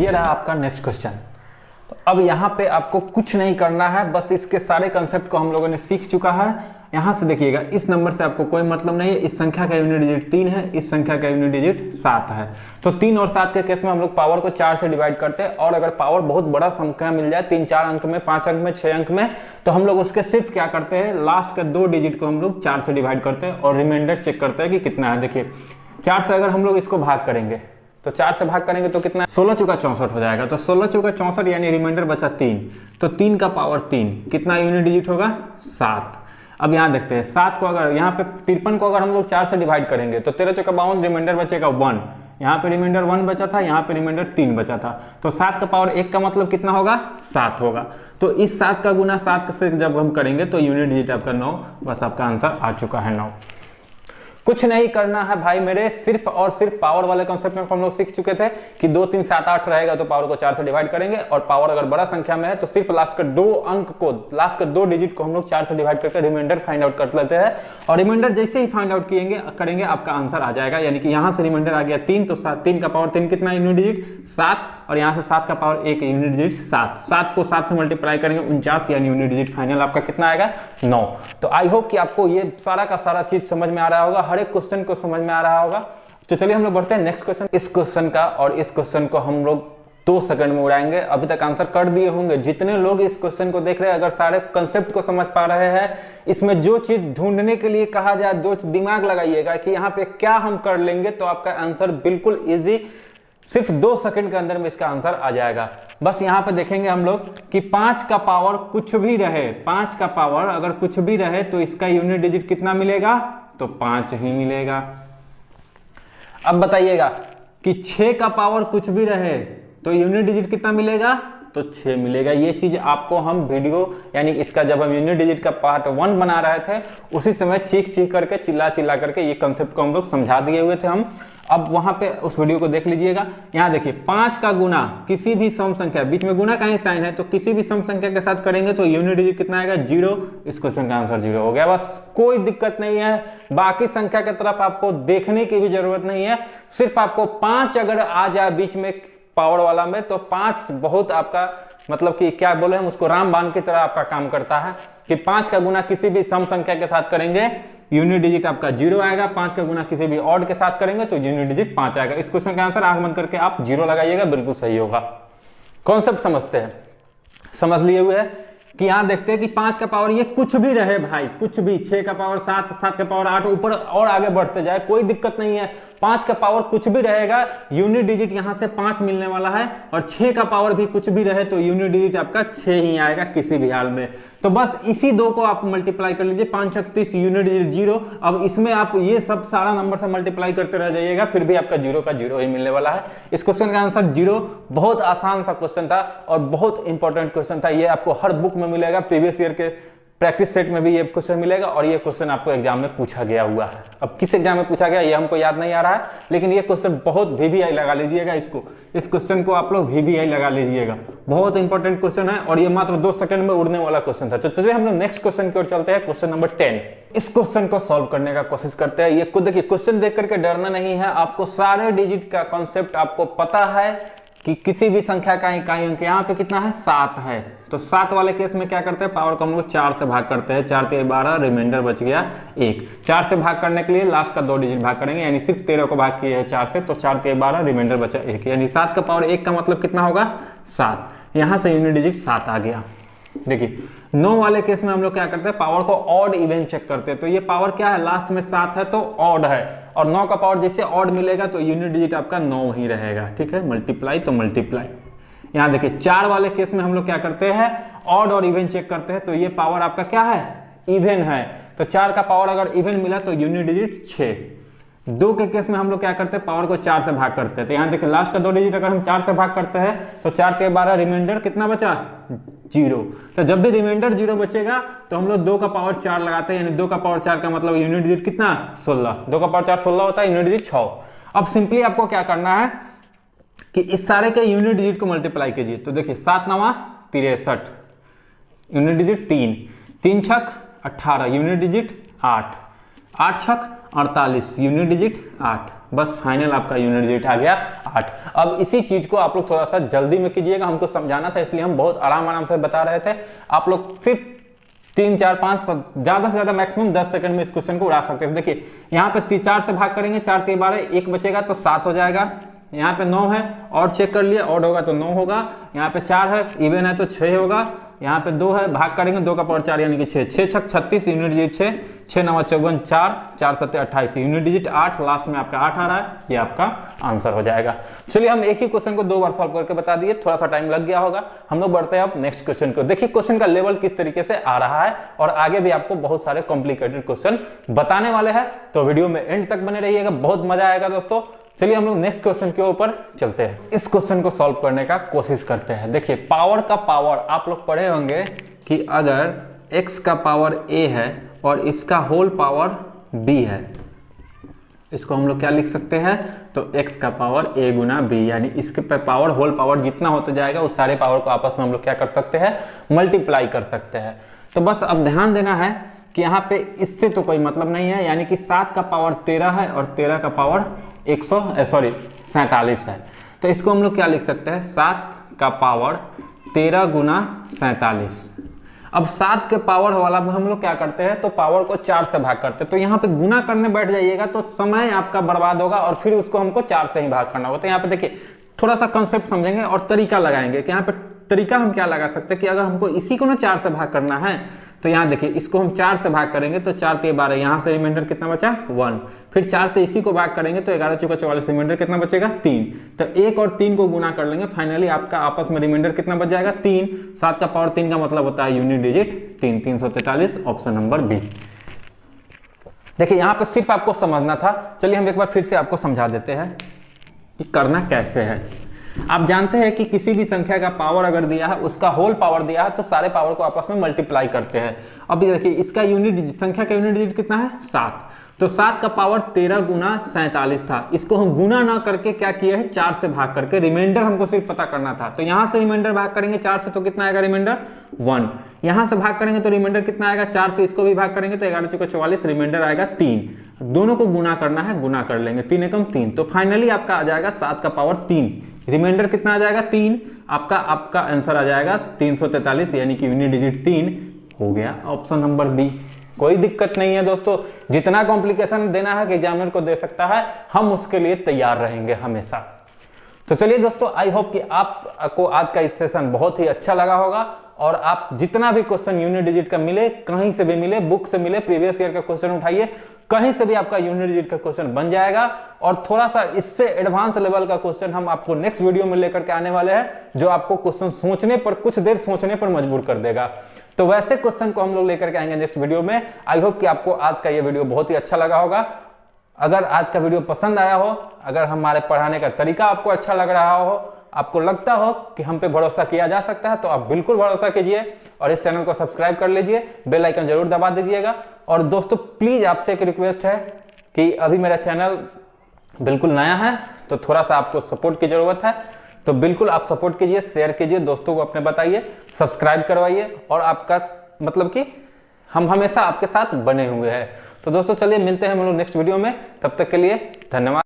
ये रहा आपका नेक्स्ट क्वेश्चन। तो अब यहाँ पे आपको कुछ नहीं करना है, बस इसके सारे कंसेप्ट को हम लोगों ने सीख चुका है। यहाँ से देखिएगा, इस नंबर से आपको कोई मतलब नहीं है, इस संख्या का यूनिट डिजिट 3 है, इस संख्या का यूनिट डिजिट 7 है। तो 3 और 7 के केस में हम लोग पावर को 4 से डिवाइड करते हैं, और अगर पावर बहुत बड़ा संख्या मिल जाए 3-4 अंक में, 5 अंक में, 6 अंक में, तो हम लोग उसके सिर्फ क्या करते हैं, लास्ट का 2 डिजिट को हम लोग 4 से डिवाइड करते हैं और रिमाइंडर चेक करते हैं कि कितना है। देखिए 4 से अगर हम लोग इसको भाग करेंगे तो 4 से भाग करेंगे तो कितना, 16 चौका 64 हो जाएगा। तो 16 चौका 64 यानी रिमाइंडर बचा 3, तो 3 का पावर 3 कितना यूनिट डिजिट होगा, 7। अब यहाँ देखते हैं 7 को अगर यहाँ पे 53 को अगर हम लोग 4 से डिवाइड करेंगे तो 13 चौका 52, रिमाइंडर बचेगा 1। यहाँ पे रिमाइंडर 1 बचा था, यहाँ पे रिमाइंडर 3 बचा था, तो 7 का पावर 1 का मतलब कितना होगा, 7 होगा। तो इस 7 का गुना 7 से जब हम करेंगे तो यूनिट डिजिट आपका 9, बस आपका आंसर आ चुका है 9। कुछ नहीं करना है भाई मेरे, सिर्फ और सिर्फ पावर वाले कॉन्सेप्ट में हम लोग सीख चुके थे कि 2, 3, 7, 8 रहेगा तो पावर को 4 से डिवाइड करेंगे, और पावर अगर बड़ा संख्या में है तो सिर्फ लास्ट का 2 अंक को, लास्ट का 2 डिजिट को हम लोग 4 से डिवाइड करके रिमाइंडर फाइंड आउट कर लेते हैं। और रिमाइंडर जैसे ही फाइंड आउट करेंगे आपका आंसर आ जाएगा। यानी कि यहाँ से रिमाइंडर आ गया 3, तो 3 का पावर 3 कितना यूनिट डिजिट, 7, और यहाँ से 7 का पावर 1 यूनिट डिजिट 7। 7 को 7 से मल्टीप्लाई करेंगे 49 यानी यूनिट डिजिट फाइनल आपका कितना आएगा, 9। तो आई होप कि आपको ये सारा का सारा चीज समझ में आ रहा होगा, हर एक क्वेश्चन को समझ में आ रहा होगा। तो चलिए हम लोग बढ़ते हैं नेक्स्ट क्वेश्चन। इस क्वेश्चन का, और इस क्वेश्चन को हम लोग 2 सेकंड में उड़ाएंगे। अभी तक आंसर कर दिए होंगे जितने लोग इस क्वेश्चन को देख रहे हैं, अगर सारे कंसेप्ट को समझ पा रहे हैं, इसमें जो चीज ढूंढने के लिए कहा जाए, जो दिमाग लगाइएगा कि यहाँ पे क्या हम कर लेंगे, तो आपका आंसर बिल्कुल इजी, सिर्फ 2 सेकंड के अंदर में इसका आंसर आ जाएगा। बस यहाँ पे देखेंगे हम लोग कि 5 का पावर कुछ भी रहे, 5 का पावर अगर कुछ भी रहे तो इसका यूनिट डिजिट कितना मिलेगा, तो 5 ही मिलेगा। अब बताइएगा कि 6 का पावर कुछ भी रहे तो यूनिट डिजिट कितना मिलेगा, तो 6 मिलेगा। ये चीज आपको हम वीडियो, यानी इसका जब हम यूनिट डिजिट का पार्ट 1 बना रहे थे उसी समय चीख करके, चिल्ला करके ये कंसेप्ट को हम लोग समझा दिए हुए थे हम। अब वहां पे उस वीडियो को देख लीजिएगा। यहाँ देखिए 5 का गुना किसी भी सम संख्या, बीच में गुना का ही साइन है, तो किसी भी सम संख्या के साथ करेंगे तो यूनिट डिजिट कितना आएगा, 0। इस क्वेश्चन का आंसर 0 हो गया। बस कोई दिक्कत नहीं है, बाकी संख्या की तरफ आपको देखने की भी जरूरत नहीं है। सिर्फ आपको 5 अगर आ जाए बीच में पावर वाला में, तो 5 बहुत आपका, मतलब कि क्या बोले हम उसको, रामबाण की तरह आपका काम करता है कि 5 का गुना किसी भी सम संख्या के साथ करेंगे यूनिट डिजिट आपका 0 आएगा, 5 का गुना किसी भी ऑड के साथ करेंगे तो यूनिट डिजिट 5 आएगा। इस क्वेश्चन का आंसर आंख बंद करके आप 0 लगाइएगा, बिल्कुल सही होगा। कॉन्सेप्ट समझते हैं, समझ लिए हुए है कि यहाँ देखते हैं कि 5 का पावर ये कुछ भी रहे भाई, कुछ भी, 6 का पावर 7, 7 का पावर 8, ऊपर और आगे बढ़ते जाए कोई दिक्कत नहीं है। 5 का पावर कुछ भी रहेगा, यूनिट डिजिट यहाँ से 5 मिलने वाला है, और 6 का पावर भी कुछ भी रहे तो यूनिट डिजिट आपका 6 ही आएगा किसी भी हाल में। तो बस इसी 2 को आप मल्टीप्लाई कर लीजिए, 5 6 30, यूनिट डिजिट 0। अब इसमें आप ये सब सारा नंबर से मल्टीप्लाई करते रह जाइएगा, फिर भी आपका 0 का 0 ही मिलने वाला है। इस क्वेश्चन का आंसर 0। बहुत आसान सा क्वेश्चन था और बहुत इंपॉर्टेंट क्वेश्चन था। ये आपको हर बुक में मिलेगा, प्रीवियस ईयर के प्रैक्टिस सेट में भी ये क्वेश्चन मिलेगा, और ये क्वेश्चन आपको एग्जाम में पूछा गया हुआ है। अब किस एग्जाम में पूछा गया ये हमको याद नहीं आ रहा है, लेकिन ये क्वेश्चन बहुत VVI लगा लीजिएगा इसको, इस क्वेश्चन को आप लोग VVI लगा लीजिएगा। बहुत इंपॉर्टेंट क्वेश्चन है और ये मात्र 2 सेकंड में उड़ने वाला क्वेश्चन था। तो चलिए हम लोग नेक्स्ट क्वेश्चन की ओर चलते हैं, क्वेश्चन नंबर 10। इस क्वेश्चन को सॉल्व करने का कोशिश करते हैं। ये खुद देखिए, क्वेश्चन देख करके डरना नहीं है, आपको सारे डिजिट का कॉन्सेप्ट आपको पता है कि किसी भी संख्या का इकाई अंक, यहाँ पे कितना है, 7 है, तो 7 वाले केस में क्या करते हैं, पावर को हम लोग 4 से भाग करते हैं, 4 3 12, रिमाइंडर बच गया 1। 4 से भाग करने के लिए लास्ट का 2 डिजिट भाग करेंगे, यानी सिर्फ 13 को भाग किए हैं 4 से, तो 4 3 12, रिमाइंडर बचा 1, यानी 7 का पावर 1 का मतलब कितना होगा, 7। यहाँ से यूनिट डिजिट 7 आ गया। देखिए 9 वाले केस में हम लोग क्या करते हैं, पावर को ऑड इवन चेक करते हैं। तो ये पावर क्या है, लास्ट में 7 है तो ऑड है, और 9 का पावर जैसे ऑड मिलेगा तो यूनिट डिजिट आपका 9 ही रहेगा। ठीक है, मल्टीप्लाई तो मल्टीप्लाई। यहाँ देखिए 4 वाले केस में हम लोग क्या करते हैं, ऑड और इवन चेक करते हैं। तो ये पावर आपका क्या है, इवन है, तो 4 का पावर अगर इवन मिला तो यूनिट डिजिट 6। 2 के केस में हम लोग क्या करते हैं, पावर को 4 से भाग करते हैं। तो यहाँ देखिए लास्ट का 2 डिजिट अगर हम 4 से भाग करते हैं तो 4 3 12, रिमाइंडर कितना बचा, 0। तो जब भी रिमाइंडर 0 बचेगा तो हम लोग 2 का पावर 4 लगाते हैं, यानी 2 का पावर 4 का मतलब यूनिट डिजिट कितना, 16। 2 का पावर 4 16 होता है, यूनिट डिजिट 6। अब सिंपली आपको क्या करना है कि इस सारे के यूनिट डिजिट को मल्टीप्लाई कीजिए। तो देखिए 7 9 63, यूनिट डिजिट 3, 3 6 18, यूनिट डिजिट 8। 8 छक 48, यूनिट डिजिट 8, बस फाइनल आपका यूनिट डिजिट आ गया 8। अब इसी चीज को आप लोग थोड़ा सा जल्दी में कीजिएगा, हमको समझाना था इसलिए हम बहुत आराम से बता रहे थे। आप लोग सिर्फ 3, 4, 5 ज्यादा से ज्यादा मैक्सिमम 10 सेकंड में इस क्वेश्चन को उड़ा सकते हैं। देखिए यहाँ पे 4 से भाग करेंगे, 4 3 12, 1 बचेगा तो 7 हो जाएगा। यहाँ पे 9 है और चेक कर लिए, ऑड होगा तो 9 होगा। यहाँ पे 4 है, इवन है तो 6 होगा। यहाँ पे 2 है, भाग करेंगे 2 का पावर 4 यानी कि 6, 6 छक 36, unit digit 6, 6 9 54, 4 4 7 28, unit digit 8, last में आपका 8 आ रहा है, ये आपका आंसर हो जाएगा। चलिए हम एक ही क्वेश्चन को 2 बार सॉल्व करके बता दिए, थोड़ा सा टाइम लग गया होगा। हम लोग बढ़ते हैं अब नेक्स्ट क्वेश्चन को। देखिए क्वेश्चन का लेवल किस तरीके से आ रहा है और आगे भी आपको बहुत सारे कॉम्प्लिकेटेड क्वेश्चन बताने वाले हैं, तो वीडियो में एंड तक बने रहिएगा, बहुत मजा आएगा दोस्तों। चलिए हम लोग नेक्स्ट क्वेश्चन के ऊपर चलते हैं, इस क्वेश्चन को सॉल्व करने का कोशिश करते हैं। देखिए पावर का पावर आप लोग पढ़े होंगे कि अगर x का पावर a है और इसका होल पावर b है, इसको हम लोग क्या लिख सकते हैं, तो x का पावर a गुना b, यानी इसके पे पावर होल पावर जितना होता जाएगा उस सारे पावर को आपस में हम लोग क्या कर सकते हैं, मल्टीप्लाई कर सकते हैं। तो बस अब ध्यान देना है कि यहाँ पे इससे तो कोई मतलब नहीं है, यानी कि 7 का पावर 13 है और 13 का पावर 47 है। तो इसको हम लोग क्या लिख सकते हैं, 7 का पावर 13 गुना 47। अब 7 के पावर वाला में हम लोग क्या करते हैं, तो पावर को 4 से भाग करते हैं। तो यहाँ पे गुना करने बैठ जाइएगा तो समय आपका बर्बाद होगा और फिर उसको हमको 4 से ही भाग करना होगा। तो यहाँ पे देखिए थोड़ा सा कंसेप्ट समझेंगे और तरीका लगाएंगे कि यहाँ पे तरीका हम क्या लगा सकते हैं कि अगर हमको इसी को ना 4 से भाग करना है तो यहाँ देखिए इसको हम 4 से भाग करेंगे तो 4 3 12, यहाँ से रिमाइंडर कितना बचा 1, फिर 4 से इसी को भाग करेंगे तो 11 चौका 44, रिमाइंडर कितना बचेगा 3। तो 1 और 3 को गुना कर लेंगे, फाइनली आपका आपस में रिमाइंडर कितना बच जाएगा 3। 7 का पावर 3 का मतलब होता है unit digit 3, 343, option number B. देखिए यहाँ पे सिर्फ आपको समझना था, चलिए हम एक बार फिर से आपको समझा देते हैं कि करना कैसे है। आप जानते हैं कि किसी भी संख्या का पावर अगर दिया है, उसका होल पावर दिया है, तो सारे पावर को आपस में मल्टीप्लाई करते हैं। अब देखिए इसका यूनिट डिजिट, संख्या का यूनिट डिजिट कितना है 7, तो 7 का पावर 13 गुना 47 था। इसको हम गुना ना करके क्या किया है, 4 से भाग करके रिमाइंडर हमको सिर्फ पता करना था। तो यहाँ से रिमाइंडर भाग करेंगे 4 से तो कितना आएगा रिमाइंडर 1, यहाँ से भाग करेंगे तो रिमाइंडर कितना आएगा 4 से इसको भी भाग करेंगे तो 11 चौका 44, रिमाइंडर आएगा 3। दोनों को गुना करना है, गुना कर लेंगे, 3 एकम 3, तो फाइनली आपका आ जाएगा 7 का पावर 3, रिमाइंडर कितना आ जाएगा 3। आपका आंसर आ जाएगा 343, यानी कि यूनिट डिजिट 3 हो गया, ऑप्शन नंबर बी। कोई दिक्कत नहीं है दोस्तों, जितना कॉम्प्लिकेशन देना है कि एग्जामिनर को दे सकता है, हम उसके लिए तैयार रहेंगे हमेशा। तो चलिए दोस्तों, आई होप कि आपको आज का इस सेशन बहुत ही अच्छा लगा होगा और आप जितना भी क्वेश्चन यूनिट डिजिट का मिले, कहीं से भी मिले, बुक से मिले, प्रीवियस ईयर का क्वेश्चन उठाइए, कहीं से भी आपका यूनिट डिजिट का क्वेश्चन बन जाएगा। और थोड़ा सा इससे एडवांस लेवल का क्वेश्चन हम आपको नेक्स्ट वीडियो में लेकर के आने वाले हैं, जो आपको क्वेश्चन सोचने पर, कुछ देर सोचने पर मजबूर कर देगा। तो वैसे क्वेश्चन को हम लोग लेकर के आएंगे नेक्स्ट वीडियो में। आई होप कि आपको आज का ये वीडियो बहुत ही अच्छा लगा होगा। अगर आज का वीडियो पसंद आया हो, अगर हमारे पढ़ाने का तरीका आपको अच्छा लग रहा हो, आपको लगता हो कि हम पे भरोसा किया जा सकता है, तो आप बिल्कुल भरोसा कीजिए और इस चैनल को सब्सक्राइब कर लीजिए, बेल आइकन जरूर दबा दीजिएगा। और दोस्तों प्लीज आपसे एक रिक्वेस्ट है कि अभी मेरा चैनल बिल्कुल नया है, तो थोड़ा सा आपको सपोर्ट की जरूरत है, तो बिल्कुल आप सपोर्ट कीजिए, शेयर कीजिए, दोस्तों को अपने बताइए, सब्सक्राइब करवाइए, और आपका मतलब कि हम हमेशा आपके साथ बने हुए हैं। तो दोस्तों चलिए मिलते हैं हम लोग नेक्स्ट वीडियो में, तब तक के लिए धन्यवाद।